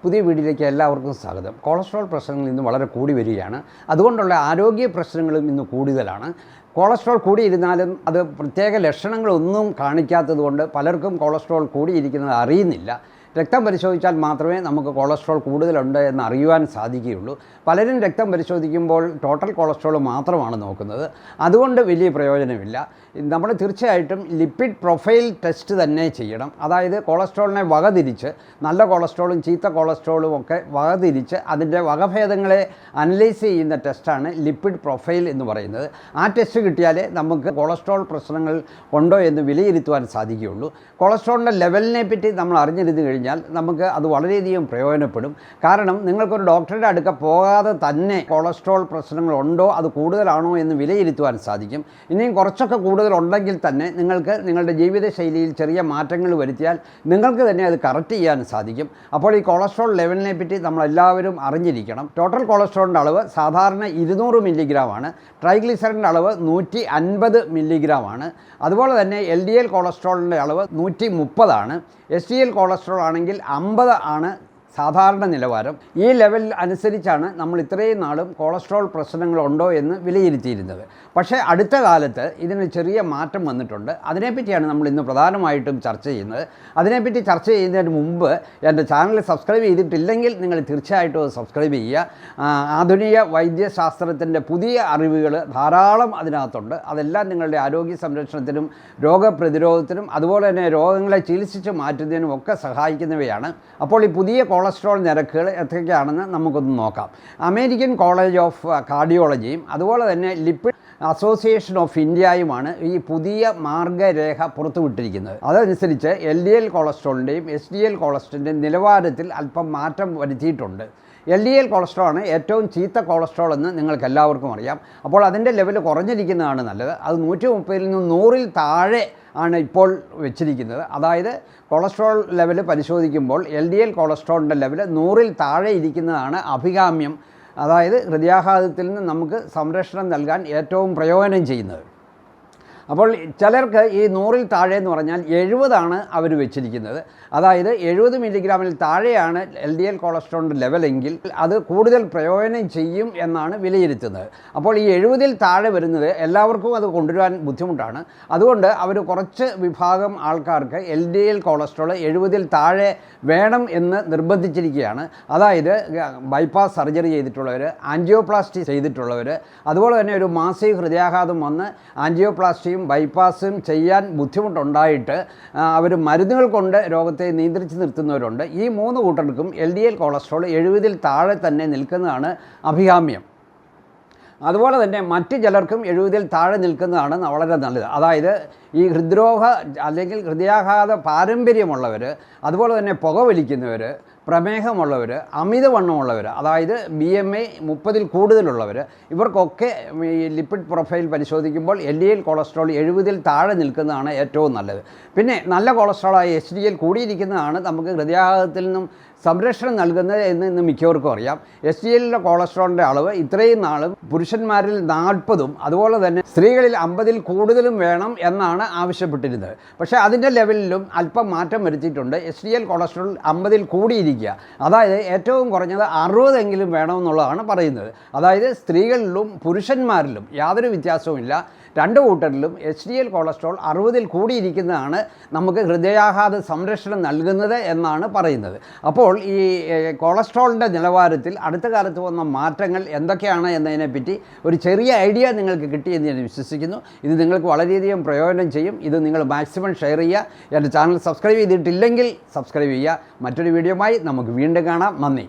പുതിയ വീഡിയോയിലേക്ക് എല്ലാവർക്കും സ്വാഗതം. കൊളസ്ട്രോൾ പ്രശ്നങ്ങൾ ഇന്ന് വളരെ കൂടി വരികയാണ്. അതുകൊണ്ടുള്ള ആരോഗ്യ പ്രശ്നങ്ങളും ഇന്ന് കൂടുതലാണ്. കൊളസ്ട്രോൾ കൂടിയിരുന്നാലും അത് പ്രത്യേക ലക്ഷണങ്ങളൊന്നും കാണിക്കാത്തതുകൊണ്ട് പലർക്കും കൊളസ്ട്രോൾ കൂടിയിരിക്കുന്നത് അറിയുന്നില്ല. രക്തം പരിശോധിച്ചാൽ മാത്രമേ നമുക്ക് കൊളസ്ട്രോൾ കൂടുതലുണ്ട് എന്ന് അറിയുവാൻ സാധിക്കുകയുള്ളൂ. പലരും രക്തം പരിശോധിക്കുമ്പോൾ ടോട്ടൽ കൊളസ്ട്രോൾ മാത്രമാണ് നോക്കുന്നത്. അതുകൊണ്ട് വലിയ പ്രയോജനമില്ല. നമ്മൾ തീർച്ചയായിട്ടും ലിപ്പിഡ് പ്രൊഫൈൽ ടെസ്റ്റ് തന്നെ ചെയ്യണം. അതായത് കൊളസ്ട്രോളിനെ വകതിരിച്ച്, നല്ല കൊളസ്ട്രോളും ചീത്ത കൊളസ്ട്രോളും ഒക്കെ വകതിരിച്ച് അതിൻ്റെ വകഭേദങ്ങളെ അനലൈസ് ചെയ്യുന്ന ടെസ്റ്റാണ് ലിപ്പിഡ് പ്രൊഫൈൽ എന്ന് പറയുന്നത്. ആ ടെസ്റ്റ് കിട്ടിയാലേ നമുക്ക് കൊളസ്ട്രോൾ പ്രശ്നങ്ങൾ ഉണ്ടോ എന്ന് വിലയിരുത്തുവാൻ സാധിക്കുകയുള്ളൂ. കൊളസ്ട്രോളിൻ്റെ ലെവലിനെ പറ്റി നമ്മൾ അറിഞ്ഞിരുന്നു കഴിഞ്ഞാൽ നമുക്ക് അത് വളരെയധികം പ്രയോജനപ്പെടും. കാരണം നിങ്ങൾക്കൊരു ഡോക്ടറുടെ അടുക്ക പോകാതെ തന്നെ കൊളസ്ട്രോൾ പ്രശ്നങ്ങളുണ്ടോ, അത് കൂടുതലാണോ എന്ന് വിലയിരുത്തുവാൻ സാധിക്കും. ഇനിയും കുറച്ചൊക്കെ കൂടുതലുണ്ടെങ്കിൽ തന്നെ നിങ്ങൾക്ക് നിങ്ങളുടെ ജീവിതശൈലിയിൽ ചെറിയ മാറ്റങ്ങൾ വരുത്തിയാൽ നിങ്ങൾക്ക് തന്നെ അത് കറക്റ്റ് ചെയ്യാൻ സാധിക്കും. അപ്പോൾ ഈ കൊളസ്ട്രോൾ ലെവലിനെ പറ്റി നമ്മളെല്ലാവരും അറിഞ്ഞിരിക്കണം. ടോട്ടൽ കൊളസ്ട്രോളിൻ്റെ അളവ് സാധാരണ 200 മില്ലിഗ്രാമാണ്. ട്രൈഗ്ലിസറിൻ്റെ അളവ് 150 മില്ലിഗ്രാമാണ്. അതുപോലെ തന്നെ LDL കൊളസ്ട്രോളിൻ്റെ അളവ് 130 SDL കൊളസ്ട്രോൾ ആണെങ്കിൽ 50 ആണ് സാധാരണ നിലവാരം. ഈ ലെവൽ അനുസരിച്ചാണ് നമ്മൾ ഇത്രയും നാളും കൊളസ്ട്രോൾ പ്രശ്നങ്ങളുണ്ടോ എന്ന് വിലയിരുത്തിയിരുന്നത്. പക്ഷേ അടുത്ത കാലത്ത് ഇതിന് ചെറിയ മാറ്റം വന്നിട്ടുണ്ട്. അതിനെപ്പറ്റിയാണ് നമ്മൾ ഇന്ന് പ്രധാനമായിട്ടും ചർച്ച ചെയ്യുന്നത്. അതിനെപ്പറ്റി ചർച്ച ചെയ്യുന്നതിന് മുമ്പ് എൻ്റെ ചാനൽ സബ്സ്ക്രൈബ് ചെയ്തിട്ടില്ലെങ്കിൽ നിങ്ങൾ തീർച്ചയായിട്ടും അത് സബ്സ്ക്രൈബ് ചെയ്യുക. ആധുനിക വൈദ്യശാസ്ത്രത്തിൻ്റെ പുതിയ അറിവുകൾ ധാരാളം അതിനകത്തുണ്ട്. അതെല്ലാം നിങ്ങളുടെ ആരോഗ്യ സംരക്ഷണത്തിനും രോഗപ്രതിരോധത്തിനും അതുപോലെ തന്നെ രോഗങ്ങളെ ചികിത്സിച്ച് മാറ്റുന്നതിനും ഒക്കെ സഹായിക്കുന്നവയാണ്. അപ്പോൾ ഈ പുതിയ കൊളസ്ട്രോൾ നിരക്കുകൾ എത്രയൊക്കെയാണെന്ന് നമുക്കൊന്ന് നോക്കാം. അമേരിക്കൻ കോളേജ് ഓഫ് കാർഡിയോളജിയും അതുപോലെ തന്നെ ലിപ്പിഡ് അസോസിയേഷൻ ഓഫ് ഇന്ത്യയുമാണ് ഈ പുതിയ മാർഗരേഖ പുറത്തുവിട്ടിരിക്കുന്നത്. അതനുസരിച്ച് LDL കൊളസ്ട്രോളിൻ്റെയും SDL കൊളസ്ട്രോളിൻ്റെയും നിലവാരത്തിൽ അല്പം മാറ്റം വരുത്തിയിട്ടുണ്ട്. LDL കൊളസ്ട്രോൾ ആണ് ഏറ്റവും ചീത്ത കൊളസ്ട്രോൾ എന്ന് നിങ്ങൾക്ക് എല്ലാവർക്കും അറിയാം. അപ്പോൾ അതിൻ്റെ ലെവൽ കുറഞ്ഞിരിക്കുന്നതാണ് നല്ലത്. അത് 130 നിന്ന് 100 താഴെ ആണ് ഇപ്പോൾ വെച്ചിരിക്കുന്നത്. അതായത് കൊളസ്ട്രോൾ ലെവൽ പരിശോധിക്കുമ്പോൾ LDL കൊളസ്ട്രോളിൻ്റെ ലെവൽ 100 താഴെ ഇരിക്കുന്നതാണ് അഭികാമ്യം. അതായത് ഹൃദയാഘാതത്തിൽ നിന്ന് നമുക്ക് സംരക്ഷണം നൽകാൻ ഏറ്റവും പ്രയോജനം ചെയ്യുന്നത്. അപ്പോൾ ചിലർക്ക് ഈ 100 താഴെ എന്ന് പറഞ്ഞാൽ 70 അവർ വെച്ചിരിക്കുന്നത്. അതായത് 70 മില്ലിഗ്രാമിൽ താഴെയാണ് LDL കൊളസ്ട്രോളിൻ്റെ ലെവലെങ്കിൽ അത് കൂടുതൽ പ്രയോജനം ചെയ്യും എന്നാണ് വിലയിരുത്തുന്നത്. അപ്പോൾ ഈ 70 താഴെ വരുന്നത് എല്ലാവർക്കും അത് കൊണ്ടുവരാൻ ബുദ്ധിമുട്ടാണ്. അതുകൊണ്ട് അവർ കുറച്ച് വിഭാഗം ആൾക്കാർക്ക് LDL കൊളസ്ട്രോൾ 70 താഴെ വേണം എന്ന് നിർബന്ധിച്ചിരിക്കുകയാണ്. അതായത് ബൈപ്പാസ് സർജറി ചെയ്തിട്ടുള്ളവർ, ആൻജിയോപ്ലാസ്റ്റി ചെയ്തിട്ടുള്ളവർ, അതുപോലെ തന്നെ ഒരു മാസീവ് ഹൃദയാഘാതം വന്ന് ആൻജിയോപ്ലാസ്റ്റി ബൈപ്പാസും ചെയ്യാൻ ബുദ്ധിമുട്ടുണ്ടായിട്ട് അവർ മരുന്നുകൾ കൊണ്ട് രോഗത്തെ നിയന്ത്രിച്ച് നിർത്തുന്നവരുണ്ട്. ഈ 3 കൂട്ടർക്കും LDL കൊളസ്ട്രോൾ 70 താഴെ തന്നെ നിൽക്കുന്നതാണ് അഭികാമ്യം. അതുപോലെ തന്നെ മറ്റ് ചിലർക്കും 70 താഴെ നിൽക്കുന്നതാണ് വളരെ നല്ലത്. അതായത് ഈ ഹൃദ്രോഗ അല്ലെങ്കിൽ ഹൃദയാഘാത പാരമ്പര്യമുള്ളവർ, അതുപോലെ തന്നെ പുകവലിക്കുന്നവർ, പ്രമേഹമുള്ളവർ, അമിതവണ്ണമുള്ളവർ, അതായത് BMI 30 കൂടുതലുള്ളവർ, ഇവർക്കൊക്കെ ഈ ലിപ്പിഡ് പ്രൊഫൈൽ പരിശോധിക്കുമ്പോൾ LDL കൊളസ്ട്രോൾ 70 താഴെ നിൽക്കുന്നതാണ് ഏറ്റവും നല്ലത്. പിന്നെ നല്ല കൊളസ്ട്രോളായ SDL കൂടിയിരിക്കുന്നതാണ് നമുക്ക് ഹൃദയാഘാതത്തിൽ നിന്നും സംരക്ഷണം നൽകുന്നത് എന്ന് ഇന്ന് മിക്കവർക്കും അറിയാം. SDLൻ്റെ കൊളസ്ട്രോളിൻ്റെ അളവ് ഇത്രയും നാളും പുരുഷന്മാരിൽ 40 അതുപോലെ തന്നെ സ്ത്രീകളിൽ 50 കൂടുതലും വേണം എന്നാണ് ആവശ്യപ്പെട്ടിരുന്നത്. പക്ഷേ അതിൻ്റെ ലെവലിലും അല്പം മാറ്റം വരുത്തിയിട്ടുണ്ട്. SDL cholesterol 50 കൂടിയിരിക്കുക. അതായത് ഏറ്റവും കുറഞ്ഞത് 60 എങ്കിലും വേണമെന്നുള്ളതാണ് പറയുന്നത്. അതായത് സ്ത്രീകളിലും പുരുഷന്മാരിലും യാതൊരു വ്യത്യാസവുമില്ല. 2 കൂട്ടരിലും SDL കൊളസ്ട്രോൾ 60 കൂടിയിരിക്കുന്നതാണ് നമുക്ക് ഹൃദയാഘാത സംരക്ഷണം നൽകുന്നത് എന്നാണ് പറയുന്നത്. അപ്പോൾ ഈ കൊളസ്ട്രോളിൻ്റെ നിലവാരത്തിൽ അടുത്ത കാലത്ത് വന്ന മാറ്റങ്ങൾ എന്തൊക്കെയാണ് എന്നതിനെപ്പറ്റി ഒരു ചെറിയ ഐഡിയ നിങ്ങൾക്ക് കിട്ടിയെന്ന് ഞാൻ വിശ്വസിക്കുന്നു. ഇത് നിങ്ങൾക്ക് വളരെയധികം പ്രയോജനം ചെയ്യും. ഇത് നിങ്ങൾ മാക്സിമം ഷെയർ ചെയ്യുക. എൻ്റെ ചാനൽ സബ്സ്ക്രൈബ് ചെയ്തിട്ടില്ലെങ്കിൽ സബ്സ്ക്രൈബ് ചെയ്യുക. മറ്റൊരു വീഡിയോയുമായി നമുക്ക് വീണ്ടും കാണാം. നന്ദി.